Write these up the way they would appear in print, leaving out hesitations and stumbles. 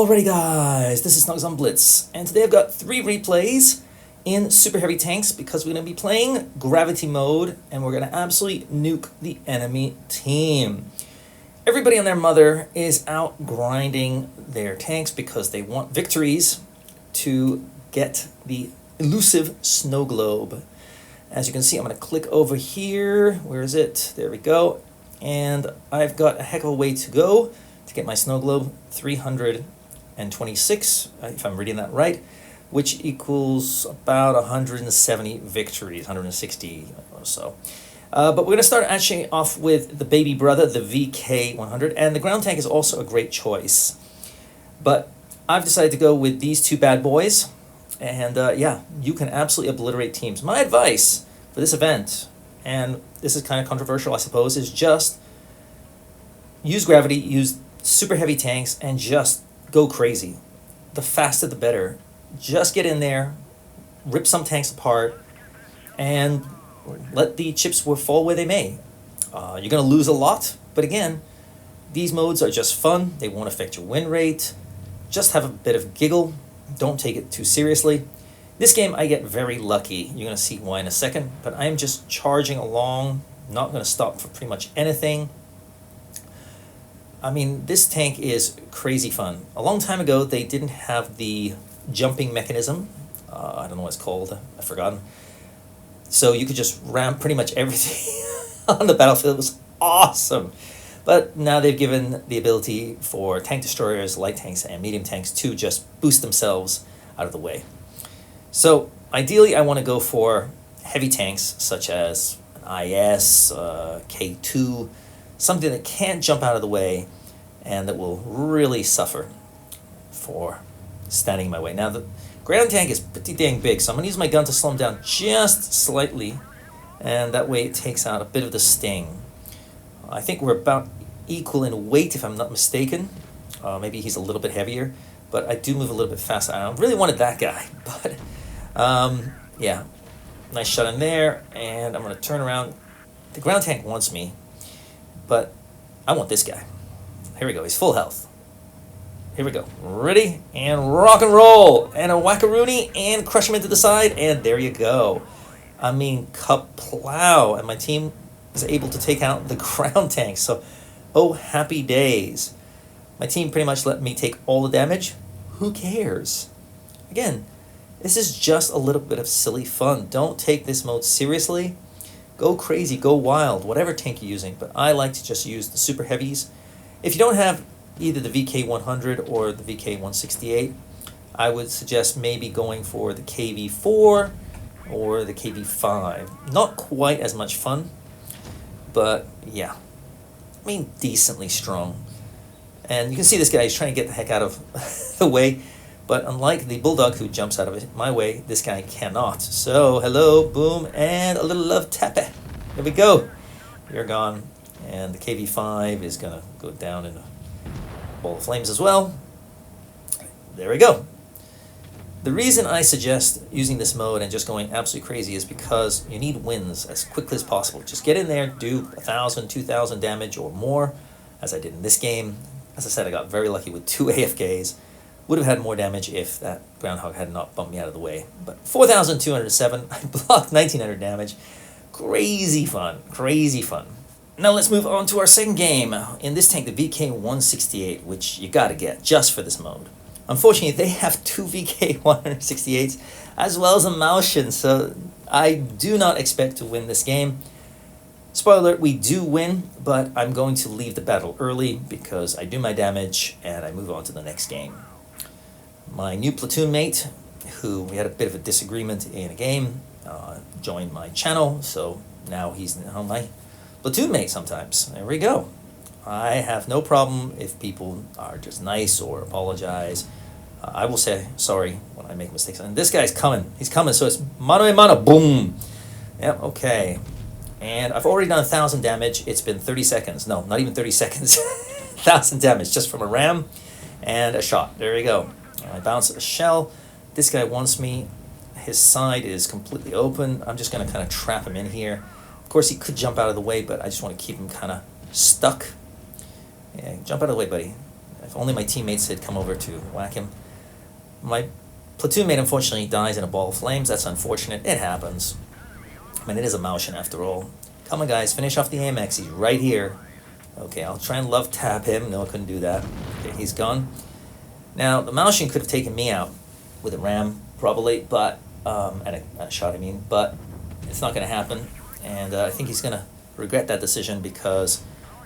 Alrighty guys, this is Snugsonblitz, and today I've got 3 replays in super heavy tanks because we're going to be playing gravity mode and we're going to absolutely nuke the enemy team. Everybody and their mother is out grinding their tanks because they want victories to get the elusive snow globe. As you can see, I'm going to click over here. Where is it? There we go. And I've got a heck of a way to go to get my snow globe, 326, if I'm reading that right, which equals about 170 victories, 160 or so. But we're going to start actually off with the baby brother, the VK100, and the ground tank is also a great choice. But I've decided to go with these 2 bad boys, and yeah, you can absolutely obliterate teams. My advice for this event, and this is kind of controversial I suppose, is just use gravity, use super heavy tanks, and just go crazy. The faster the better. Just get in there, rip some tanks apart, and let the chips fall where they may. You're going to lose a lot, but again, these modes are just fun. They won't affect your win rate. Just have a bit of giggle. Don't take it too seriously. This game I get very lucky. You're going to see why in a second, but I am just charging along, not going to stop for pretty much anything. I mean, this tank is crazy fun. A long time ago, they didn't have the jumping mechanism. I don't know what it's called. I've forgotten. So you could just ram pretty much everything on the battlefield. It was awesome. But now they've given the ability for tank destroyers, light tanks, and medium tanks to just boost themselves out of the way. So ideally, I want to go for heavy tanks such as an IS, K2, something that can't jump out of the way and that will really suffer for standing in my way. Now, the ground tank is pretty dang big, so I'm going to use my gun to slow him down just slightly, and that way it takes out a bit of the sting. I think we're about equal in weight, if I'm not mistaken. Maybe he's a little bit heavier, but I do move a little bit faster. I really wanted that guy, but yeah. Nice shot in there, and I'm going to turn around. The ground tank wants me, but I want this guy. Here we go. He's full health. Here we go. Ready? And rock and roll. And a whack-a-rooney and crush him into the side. And there you go. I mean, kaplow. And my team is able to take out the ground tank. So, oh, happy days. My team pretty much let me take all the damage. Who cares? Again, this is just a little bit of silly fun. Don't take this mode seriously. Go crazy, go wild, whatever tank you're using, but I like to just use the super heavies. If you don't have either the VK100 or the VK168, I would suggest maybe going for the KV4 or the KV5. Not quite as much fun, but yeah, I mean decently strong. And you can see this guy is trying to get the heck out of the way, but unlike the bulldog who jumps out of it my way, this guy cannot. So, hello, boom, and a little love tappy. There we go. You're gone. And the KV5 is going to go down in a ball of flames as well. There we go. The reason I suggest using this mode and just going absolutely crazy is because you need wins as quickly as possible. Just get in there, do 1,000, 2,000 damage or more, as I did in this game. As I said, I got very lucky with 2 AFKs. Would have had more damage if that groundhog had not bumped me out of the way. But 4,207, I blocked 1,900 damage. Crazy fun, crazy fun. Now let's move on to our second game. In this tank, the VK168, which you gotta get just for this mode. Unfortunately, they have 2 VK168s as well as a Maushin, so I do not expect to win this game. Spoiler alert, we do win, but I'm going to leave the battle early because I do my damage and I move on to the next game. My new platoon mate, who we had a bit of a disagreement in a game, joined my channel, so now he's now my platoon mate sometimes. There we go. I have no problem if people are just nice or apologize. I will say sorry when I make mistakes. And this guy's coming. He's coming, so it's mano a mano, boom. Yep, okay. And I've already done 1,000 damage. It's been 30 seconds. No, not even 30 seconds. 1,000 damage just from a ram and a shot. There you go. I bounce a shell. This guy wants me. His side is completely open. I'm just going to kind of trap him in here. Of course, he could jump out of the way, but I just want to keep him kind of stuck. Yeah, jump out of the way, buddy. If only my teammates had come over to whack him. My platoon mate unfortunately dies in a ball of flames. That's unfortunate. It happens. I mean, it is a Maushan after all. Come on, guys, finish off the AMX. He's right here. Okay, I'll try and love tap him. No, I couldn't do that. Okay, he's gone. Now, the Maushan could have taken me out with a ram, probably, but, and a shot, I mean, but it's not going to happen. And I think he's going to regret that decision because,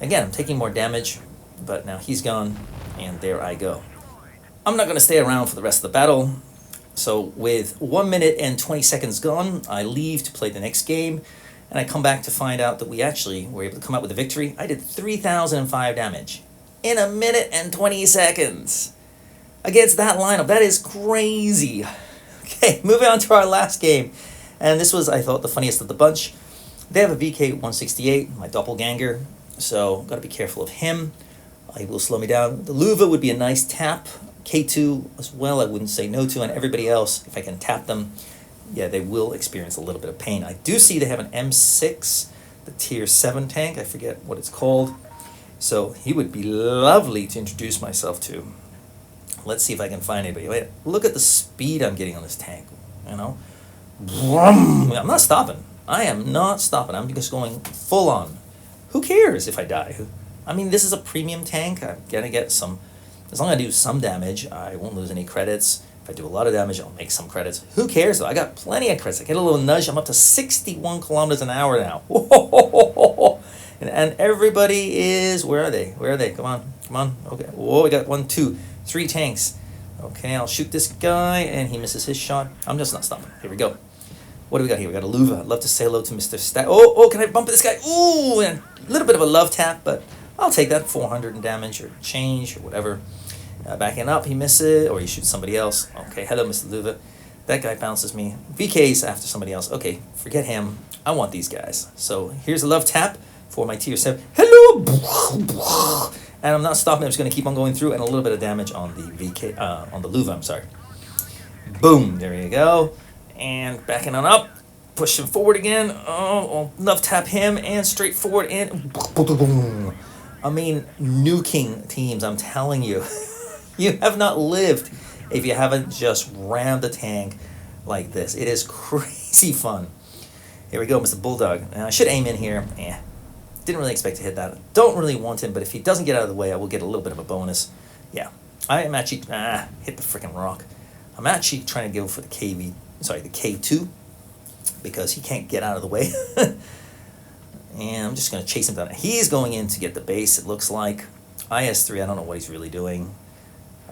again, I'm taking more damage, but now he's gone, and there I go. I'm not going to stay around for the rest of the battle. So with 1 minute and 20 seconds gone, I leave to play the next game, and I come back to find out that we actually were able to come out with a victory. I did 3,005 damage in 1 minute and 20 seconds against that lineup. That is crazy. Okay, moving on to our last game. And this was, I thought, the funniest of the bunch. They have a VK-168, my doppelganger, so got to be careful of him. He will slow me down. The Luva would be a nice tap. K2 as well, I wouldn't say no to, and everybody else, if I can tap them, yeah, they will experience a little bit of pain. I do see they have an M6, the tier 7 tank, I forget what it's called, so he would be lovely to introduce myself to. Let's see if I can find anybody. Wait, look at the speed I'm getting on this tank, you know? I'm not stopping. I am not stopping. I'm just going full on. Who cares if I die? I mean, this is a premium tank. I'm going to get some... As long as I do some damage, I won't lose any credits. If I do a lot of damage, I'll make some credits. Who cares, though? I got plenty of credits. I get a little nudge. I'm up to 61 kilometers an hour now. And everybody is... Where are they? Where are they? Come on. Come on. Okay. Whoa, we got 1, 2, 3 tanks. Okay, I'll shoot this guy, and he misses his shot. I'm just not stopping. Here we go. What do we got here? We got a Luva. I'd love to say hello to Mr. Stack. Oh, can I bump this guy? Ooh, and a little bit of a love tap, but I'll take that. 400 in damage or change or whatever. Backing up, he misses, or he shoots somebody else. Okay, hello, Mr. Luva. That guy bounces me. VK's after somebody else. Okay, forget him. I want these guys. So here's a love tap for my tier 7. Hello! And I'm not stopping. I'm just going to keep on going through, and a little bit of damage on the VK, on the Luva, I'm sorry. Boom, there you go. And backing on up, push him forward again. Oh, love tap him, and straight forward, and boom. I mean, nuking teams, I'm telling you. You have not lived if you haven't just rammed a tank like this. It is crazy fun. Here we go, Mr. Bulldog. I should aim in here. Didn't really expect to hit that. Don't really want him, but if he doesn't get out of the way, I will get a little bit of a bonus. Yeah, I am actually... hit the freaking rock. I'm actually trying to go for the the K2, because he can't get out of the way. And I'm just going to chase him down. He's going in to get the base, it looks like. IS-3, I don't know what he's really doing.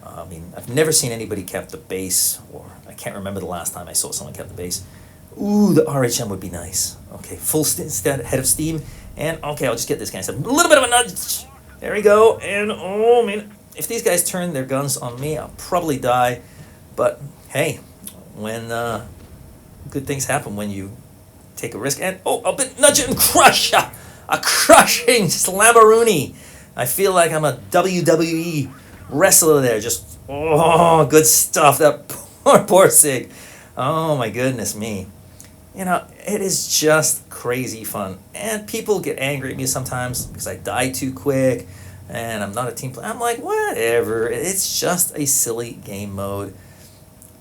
I mean, I've never seen anybody kept the base, or I can't remember the last time I saw someone kept the base. Ooh, the RHM would be nice. Okay, full head of steam, and okay, I'll just get this guy. A little bit of a nudge. There we go, and oh man, if these guys turn their guns on me, I'll probably die. But hey, when good things happen when you take a risk, and I'll nudge it and crush a crushing slammaroonie. I feel like I'm a WWE wrestler there. Just good stuff. That poor Sig. Oh my goodness me. You know, it is just crazy fun. And people get angry at me sometimes because I die too quick and I'm not a team player. I'm like, whatever. It's just a silly game mode.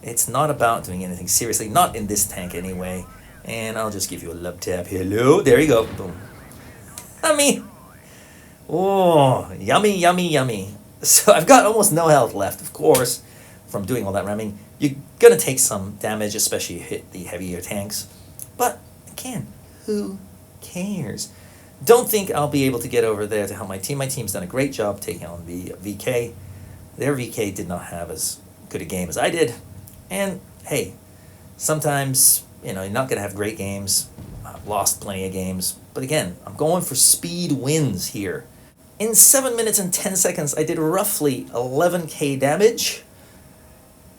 It's not about doing anything seriously. Not in this tank anyway. And I'll just give you a love tap. Hello. There you go. Boom. I mean, yummy, yummy, yummy. So I've got almost no health left, of course, from doing all that ramming. You're going to take some damage, especially if you hit the heavier tanks. But, again, who cares? Don't think I'll be able to get over there to help my team. My team's done a great job taking on the VK. Their VK did not have as good a game as I did. And, hey, sometimes, you know, you're not going to have great games. I've lost plenty of games. But again, I'm going for speed wins here. In 7 minutes and 10 seconds, I did roughly 11k damage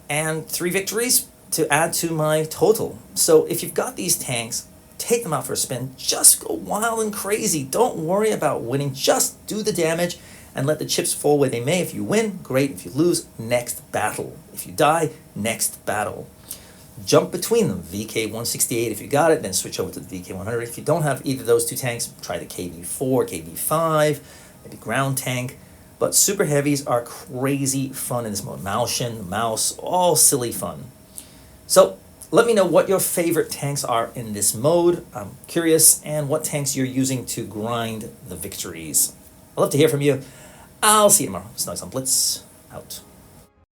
and 3 victories to add to my total. So if you've got these tanks, take them out for a spin. Just go wild and crazy. Don't worry about winning. Just do the damage and let the chips fall where they may. If you win, great. If you lose, next battle. If you die, next battle. Jump between them. VK-168 if you got it, then switch over to the VK-100. If you don't have either of those two tanks, try the KV-4, KV-5, maybe ground tank. But super heavies are crazy fun in this mode. Malshin, Mouse, all silly fun. So let me know what your favorite tanks are in this mode. I'm curious, and what tanks you're using to grind the victories. I'd love to hear from you. I'll see you tomorrow. Snugsonblitz out.